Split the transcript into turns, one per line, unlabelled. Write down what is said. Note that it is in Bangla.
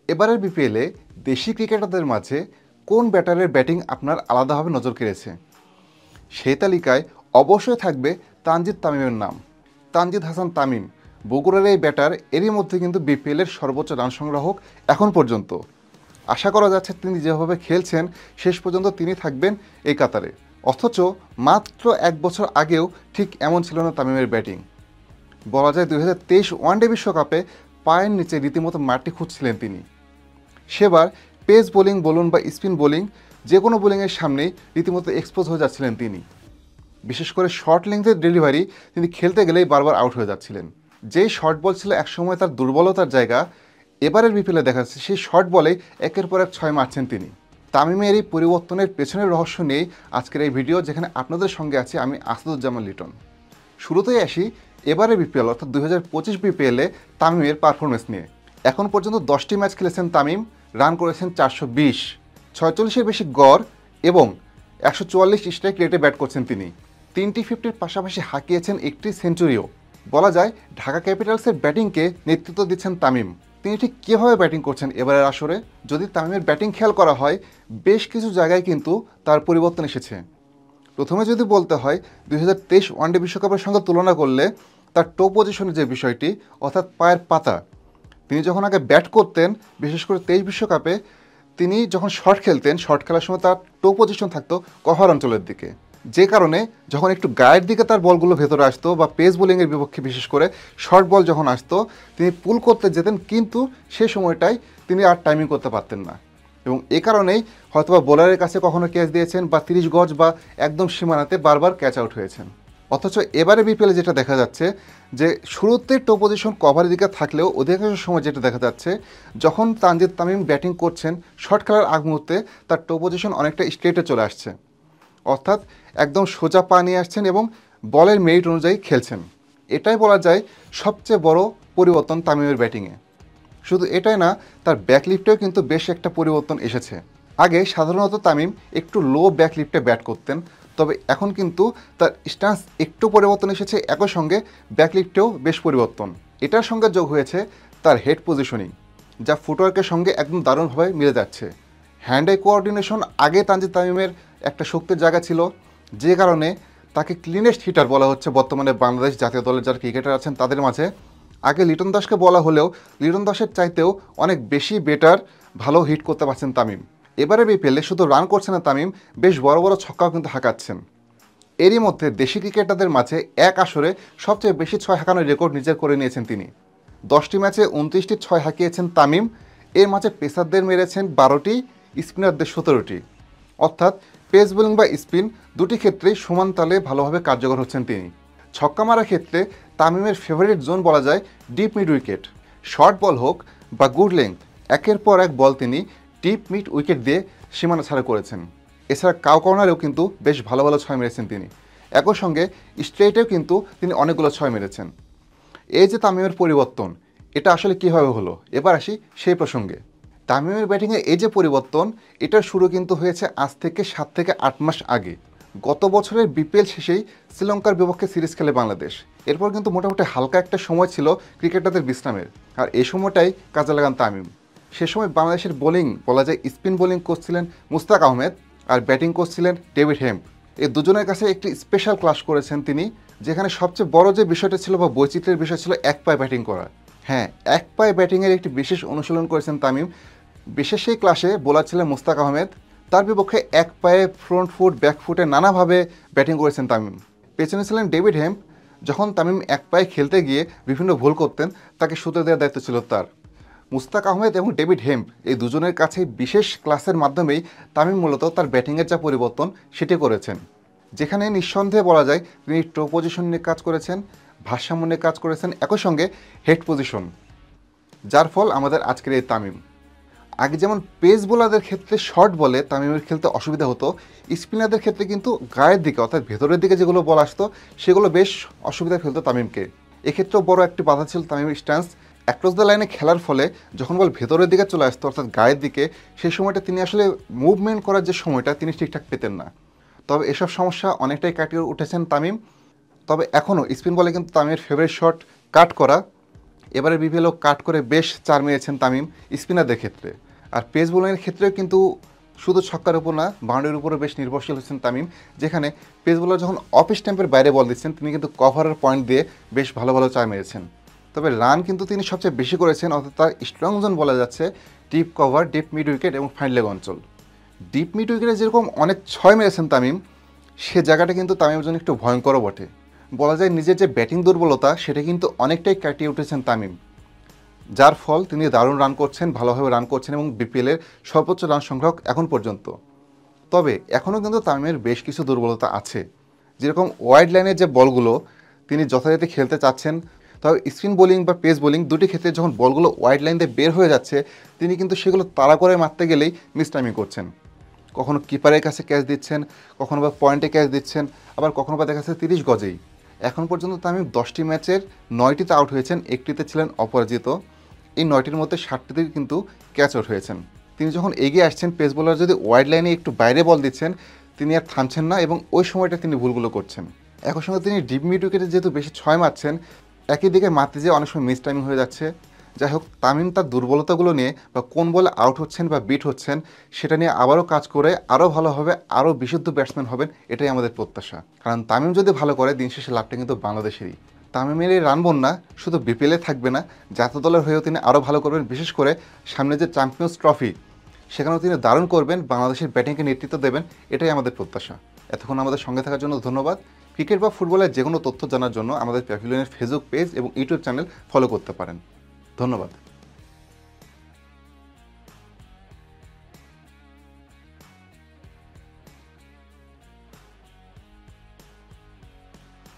এবারের বিপিএলে দেশি ক্রিকেটারদের মাঝে কোন ব্যাটারের ব্যাটিং আপনার আলাদাভাবে নজর কেড়েছে? সেই তালিকায় অবশ্যই থাকবে তানজিদ তামিমের নাম। তানজিদ হাসান তামিম বগুড়ার এই ব্যাটার এরই মধ্যে কিন্তু বিপিএলের সর্বোচ্চ রান সংগ্রাহক এখন পর্যন্ত। আশা করা যাচ্ছে তিনি যেভাবে খেলছেন শেষ পর্যন্ত তিনি থাকবেন এই কাতারে। অথচ মাত্র 1 বছর আগেও ঠিক এমন ছিল না তামিমের ব্যাটিং। বলা যায় 2023 ওয়ানডে বিশ্বকাপে পায়ের নিচে রীতিমতো মাটি খুঁজছিলেন তিনি। সেবার পেস বোলিং বলুন বা স্পিন বোলিং, যে কোনো বোলিংয়ের সামনেই রীতিমতো এক্সপোজ হয়ে যাচ্ছিলেন তিনি। বিশেষ করে শর্ট লেন্থের ডেলিভারি তিনি খেলতে গেলেই বারবার আউট হয়ে যাচ্ছিলেন। যেই শর্ট বল ছিল একসময় তার দুর্বলতার জায়গা, এবারের বিপিএলে দেখা যাচ্ছে সেই শর্ট বলেই একের পর এক 6 মারছেন তিনি। তামিমের এই পরিবর্তনের পেছনের রহস্য নিয়েই আজকের এই ভিডিও, যেখানে আপনাদের সঙ্গে আছি আমি আসাদুজ্জামান লিটন। শুরুতেই আসি এবারের বিপিএল অর্থাৎ 2025 বিপিএলে তামিমের পারফরমেন্স নিয়ে। এখন পর্যন্ত 10টি ম্যাচ খেলেছেন তামিম, রান করেছেন 420, 46-এর বেশি গড় এবং 144 স্ট্রাইক রেটে ব্যাট করছেন তিনি। 3টি 50-র পাশাপাশি হাঁকিয়েছেন একটি সেঞ্চুরিও। বলা যায় ঢাকা ক্যাপিটালসের ব্যাটিংকে নেতৃত্ব দিচ্ছেন তামিম। তিনি ঠিক কীভাবে ব্যাটিং করছেন এবারের আসরে? যদি তামিমের ব্যাটিং খেয়াল করা হয়, বেশ কিছু জায়গায় কিন্তু তার পরিবর্তন এসেছে। প্রথমে যদি বলতে হয় 2023 ওয়ানডে বিশ্বকাপের সঙ্গে তুলনা করলে তার টো পজিশনের যে বিষয়টি অর্থাৎ পায়ের পাতা, তিনি যখন আগে ব্যাট করতেন, বিশেষ করে 23 বিশ্বকাপে তিনি যখন শর্ট খেলতেন, শর্ট খেলার সময় তার টো পজিশন থাকতো কভার অঞ্চলের দিকে। যে কারণে যখন একটু গায়ের দিকে তার বলগুলো ভেতরে আসতো বা পেস বোলিংয়ের বিপক্ষে বিশেষ করে শর্ট বল যখন আসতো, তিনি পুল করতে যেতেন, কিন্তু সে সময়টায় তিনি আর টাইমিং করতে পারতেন না। এবং এ কারণেই হয়তোবা বোলারের কাছে কখনো ক্যাচ দিয়েছেন বা 30 গজ বা একদম সীমানাতে বারবার ক্যাচ আউট হয়েছেন। অথচ এবারে বিপিএলে যেটা দেখা যাচ্ছে যে শুরুতে টো পজিশন কভারের দিকে থাকলেও অধিকাংশ সময় যেটা দেখা যাচ্ছে, যখন তানজিদ তামিম ব্যাটিং করছেন শর্ট খেলার আগ মুহূর্তে তার টো পজিশন অনেকটা স্ট্রেটে চলে আসছে, অর্থাৎ একদম সোজা পা নিয়ে আসছেন এবং বলের মেরিট অনুযায়ী খেলছেন। এটাই বলা যায় সবচেয়ে বড় পরিবর্তন তামিমের ব্যাটিংয়ে। শুধু এটাই না, তার ব্যাকলিফটেও কিন্তু বেশ একটা পরিবর্তন এসেছে। আগে সাধারণত তামিম একটু লো ব্যাকলিফটে ব্যাট করতেন, তবে এখন কিন্তু তার স্ট্যান্স একটু পরিবর্তন এসেছে, একই সঙ্গে ব্যাকলিফটেও বেশ পরিবর্তন। এটার সঙ্গে যোগ হয়েছে তার হেড পজিশনিং, যা ফুটওয়ার্কের সঙ্গে একদম দারুণভাবে মিলে যাচ্ছে। হ্যান্ড আই কোঅর্ডিনেশন আগে তানজিদ তামিমের একটা শক্তির জায়গা ছিল, যে কারণে তাকে ক্লিনেস্ট হিটার বলা হচ্ছে বর্তমানে বাংলাদেশ জাতীয় দলের যারা ক্রিকেটার আছেন তাদের মাঝে। আগে লিটন দাসকে বলা হলেও লিটন দাসের চাইতেও অনেক বেশি বেটার ভালো হিট করতে পারছেন তামিম। এবারে বিপিএলে শুধু রান করছেন না তামিম, বেশ বড় বড় ছক্কাও কিন্তু হাঁকাচ্ছেন। এরই মধ্যে দেশি ক্রিকেটারদের মাঝে এক আসরে সবচেয়ে বেশি 6 হাঁকানোর রেকর্ড নিজের করে নিয়েছেন তিনি। 10টি ম্যাচে 29টি 6 হাঁকিয়েছেন তামিম। এর মাঝে পেসারদের মেরেছেন 12টি, স্পিনারদের 17টি। অর্থাৎ পেস বোলিং বা স্পিন দুটি ক্ষেত্রেই সমান তালে ভালোভাবে কার্যকর হচ্ছেন তিনি। ছক্কা মারার ক্ষেত্রে তামিমের ফেভারিট জোন বলা যায় deep mid wicket. Short ball হোক বা গুড লেংথ, একের পর এক বল তিনি ডিপ মিড উইকেট দিয়ে সীমানা ছাড়া করেছেন। এছাড়া কাউ কর্নারেও কিন্তু বেশ ভালো ভালো 6 মেরেছেন তিনি। একই সঙ্গে স্ট্রেটেও কিন্তু তিনি অনেকগুলো 6 মেরেছেন। এই যে তামিমের পরিবর্তন, এটা আসলে কীভাবে হলো, এবার আসি সেই প্রসঙ্গে। তামিমের ব্যাটিংয়ে এই যে পরিবর্তন, এটার শুরু কিন্তু হয়েছে আজ থেকে 7 থেকে 8 মাস আগে। গত বছরের বিপিএল শেষেই শ্রীলঙ্কার বিপক্ষে সিরিজ খেলে বাংলাদেশ। এরপর কিন্তু মোটামুটি হালকা একটা সময় ছিল ক্রিকেটারদের বিশ্রামের, আর এই সময়টাই কাজে লাগান তামিম। সে সময় বাংলাদেশের বোলিং বলা যায় স্পিন বোলিং কোচ ছিলেন মুস্তাক আহমেদ আর ব্যাটিং কোচ ছিলেন ডেভিড হেম্প। এই দুজনের কাছে একটি স্পেশাল ক্লাস করেছেন তিনি, যেখানে সবচেয়ে বড় যে বিষয়টা ছিল বা বৈচিত্র্যের বিষয় ছিল এক পায়ে ব্যাটিং করা। হ্যাঁ, এক পায়ে ব্যাটিংয়ের একটি বিশেষ অনুশীলন করেছেন তামিম। বিশেষ সেই ক্লাসে বোলার ছিলেন মুস্তাক আহমেদ, তার বিপক্ষে এক পায়ে ফ্রন্ট ফুট ব্যাক ফুটে নানাভাবে ব্যাটিং করেছেন তামিম। পেছনে ছিলেন ডেভিড হেম্প। যখন তামিম এক পায়ে খেলতে গিয়ে বিভিন্ন ভুল করতেন, তাকে শুতে দেওয়ার দায়িত্ব ছিল তার। মুস্তাক আহমেদ এবং ডেভিড হেম্প এই দুজনের কাছে বিশেষ ক্লাসের মাধ্যমেই তামিম মূলত তার ব্যাটিংয়ের যা পরিবর্তন সেটি করেছেন, যেখানে নিঃসন্দেহে বলা যায় তিনি টো পজিশন নিয়ে কাজ করেছেন, ভারসাম্য নিয়ে কাজ করেছেন, একই সঙ্গে হেড পজিশন, যার ফল আমাদের আজকের এই তামিম। আগে যেমন পেস বোলারদের ক্ষেত্রে শর্ট বলে তামিমের খেলতে অসুবিধা হতো, স্পিনারদের ক্ষেত্রে কিন্তু গায়ের দিকে অর্থাৎ ভেতরের দিকে যেগুলো বল আসতো সেগুলো বেশ অসুবিধা ফেলতো তামিমকে। এক্ষেত্রেও বড় একটি বাধা ছিল তামিমের স্ট্যান্স। অ্যাক্রস দ্য লাইনে খেলার ফলে যখন বল ভেতরের দিকে চলে আসতো অর্থাৎ গায়ের দিকে, সেই সময়টা তিনি আসলে মুভমেন্ট করার যে সময়টা তিনি ঠিকঠাক পেতেন না। তবে এসব সমস্যা অনেকটাই কাটিয়ে উঠেছেন তামিম। তবে এখনও স্পিন বলে কিন্তু তামিমের ফেভারিট শট কাট করা, এবারে বিপিএলও কাট করে বেশ 4 মেরেছেন তামিম স্পিনারদের ক্ষেত্রে। আর পেস বোলিংয়ের ক্ষেত্রেও কিন্তু শুধু ছক্কার উপর না, বাউন্ডারির উপরও বেশ নির্ভরশীল হচ্ছেন তামিম, যেখানে পেস বোলার যখন অফ স্ট্যাম্পের বাইরে বল দিচ্ছেন তিনি কিন্তু কভারের পয়েন্ট দিয়ে বেশ ভালো ভালো 4 মেরেছেন। তবে রান কিন্তু তিনি সবচেয়ে বেশি করেছেন, অর্থাৎ তার স্ট্রং জোন বলা যাচ্ছে deep cover, deep mid wicket এবং ফাইন লেগ অঞ্চল। ডিপ মিড উইকেটে যেরকম অনেক 6 মেরেছেন তামিম, সে জায়গাটা কিন্তু তামিমের জন্য একটু ভয়ঙ্করও বটে। বলা যায় নিজের যে ব্যাটিং দুর্বলতা সেটা কিন্তু অনেকটাই কাটিয়ে উঠেছেন তামিম, যার ফল তিনি দারুণ রান করছেন, ভালোভাবে রান করছেন এবং বিপিএলের সর্বোচ্চ রান সংগ্রহ এখন পর্যন্ত। তবে এখনও কিন্তু তামিমের বেশ কিছু দুর্বলতা আছে, যেরকম ওয়াইড লাইনের যে বলগুলো তিনি যথারীতি খেলতে চাচ্ছেন, তবে স্পিন বোলিং বা পেস বোলিং দুটি ক্ষেত্রে যখন বলগুলো ওয়াইড লাইন দিয়ে বের হয়ে যাচ্ছে তিনি কিন্তু সেগুলো তাড়া করে মারতে গেলেই মিস টাইমিং করছেন। কখনো কিপারের কাছে ক্যাচ দিচ্ছেন, কখনো বা পয়েন্টে ক্যাচ দিচ্ছেন, আবার কখনো বা দেখা যাচ্ছে 30 গজেই। এখন পর্যন্ত তামিম 10টি ম্যাচের 9টিতে আউট হয়েছেন, একটিতে ছিলেন অপরাজিত। এই 9টির মধ্যে 7টিতে কিন্তু ক্যাচ আউট হয়েছেন। তিনি যখন এগিয়ে আসছেন, পেস বোলার যদি ওয়াইড লাইনে একটু বাইরে বল দিচ্ছেন তিনি আর থামছেন না এবং ওই সময়টা তিনি ভুলগুলো করছেন। একই সঙ্গে তিনি ডিপ মিড উইকেটে যেহেতু বেশি 6 মারছেন, একই দিকে মারতে যেয়ে অনেক সময় মিস টাইমিং হয়ে যাচ্ছে। যাই হোক, তামিম তার দুর্বলতাগুলো নিয়ে বা কোন বলে আউট হচ্ছেন বা বিট হচ্ছেন সেটা নিয়ে আবারও কাজ করে আরও ভালোভাবে আরও বিশুদ্ধ ব্যাটসম্যান হবেন, এটাই আমাদের প্রত্যাশা। কারণ তামিম যদি ভালো করে দিন শেষে লাভটা কিন্তু বাংলাদেশেরই। তামিমের এই রান বন্যা শুধু বিপিএলে থাকবে না, জাতীয় দলের হয়েও তিনি আরও ভালো করবেন। বিশেষ করে সামনে যে চ্যাম্পিয়ন্স ট্রফি সেখানেও তিনি দারুণ করবেন, বাংলাদেশের ব্যাটিংকে নেতৃত্ব দেবেন, এটাই আমাদের প্রত্যাশা। এতক্ষণ আমাদের সঙ্গে থাকার জন্য ধন্যবাদ। ক্রিকেট বা ফুটবলের যে কোনো তথ্য জানার জন্য আমাদের প্যাভিলিয়নের ফেসবুক পেজ এবং ইউটিউব চ্যানেল ফলো করতে পারেন। ধন্যবাদ।